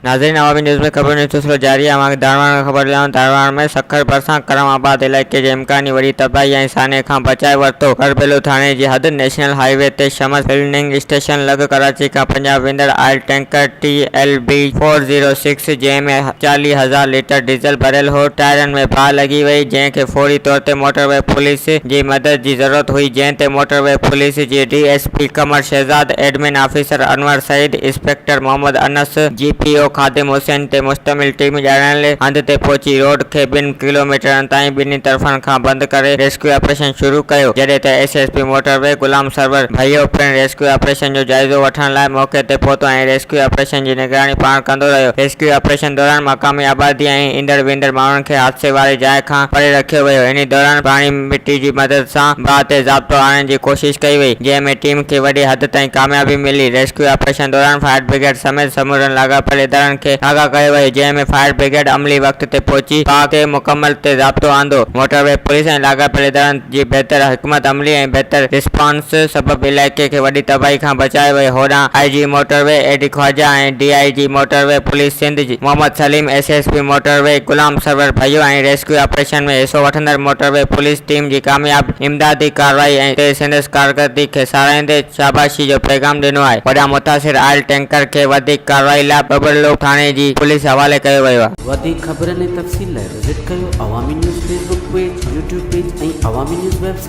नाज़रीन, अवामी न्यूज़ में खबर सिलसिलो जारी है। हमारे धारवाड़ में खबर लिया। धारवाड़ में सखर परसां करमाबाद इलाइक़े जे इम्कानी वॾी तबाही ऐं साने खां बचाए वरितो। करबेलो थाणे जी हद नेशनल हाईवे ते शमस फिलिंग स्टेशन लॻ कराची खां पंजाब वेंदड़ ऑयल टैंकर TLB 406 जंहिंमें 40,000 लीटर डीज़ल भरियल हो, टायरनि में बाहि लॻी वई, जंहिंखे फौरी तौर ते मोटरवे पुलिस जी मदद जी ज़रूरत हुई, जंहिं ते मोटरवे पुलिस जी DSP कमर शहजाद, एडमिन ऑफिसर अनवर सईद, इंस्पेक्टर मोहम्मद अनस, GPO खादिम हुसैन ते मुश्तमिल टीम ॼाणियल हंध ते पहुची रोड खे 2 किलोमीटरनि ताईं ॿिन्ही तरफ़नि खां बंदि करे रेस्क्यू ऑपरेशन शुरू कयो। जॾहिं त SSP मोटरवे गुलाम सरवर भइयो पिणु रेस्क्यू ऑपरेशन जो जाइज़ो वठण लाइ मौक़े ते पहुतो ऐं रेस्क्यू ऑपरेशन जी निगरानी पाण कंदो रहियो। रेस्क्यू ऑपरेशन दौरान मक़ामी आबादी ऐं ईंदड़ वेंदड़ माण्हुनि खे हादसे वारी जाइ खां परे रखियो वियो। इन दौरान पाणी मिट्टी जी मदद सां बाहि ते ज़ाब्तो आणण जी कोशिश कई वई, जंहिं में टीम खे वॾी हद ताईं कामयाबी मिली। रेस्क्यू ऑपरेशन दौरान फायर ब्रिगेड समेत समूरनि लाॻापियल इदारनि खे आगाह कयो वियो, जंहिं में फायर ब्रिगेड अमली वक़्त ते पहुची बाहि ते मुकमल ते ज़ाब्तो आंदो। मोटरवे पुलिस ऐं लाॻापियल इदारनि जी बहितर हिकमत अमली ऐं बहितर रिस्पॉन्स सबबि इलाइक़े खे वॾी तबाही खां बचाए वियो। होॾां IG मोटरवे AD ख्वाजा ऐं DIG motorway police Sindh Mohammad Saleem, SSP motorway Ghulam Sarwar भइयो ऐं रेस्क्यू ऑपरेशन में हिसो वठंदड़ मोटरवे पुलिस टीम जी कामयाब इमदादी कार्रवाई ते संदसि कारकर्दगी खे साराहींदे शाबाशी जो पैगाम ॾिनो आहे। होॾां मुतासिर ऑयल टैंकर खे वधीक कार्रवाई लाइ बबरलो थाणे जी पुलिस हवाले कयो वियो आहे। वधीक ख़बरनि ऐं तफ़सील लाइ विज़िट कयो अवामी news Facebook page, YouTube page ऐं अवामी न्यूज़ वेबसाइट।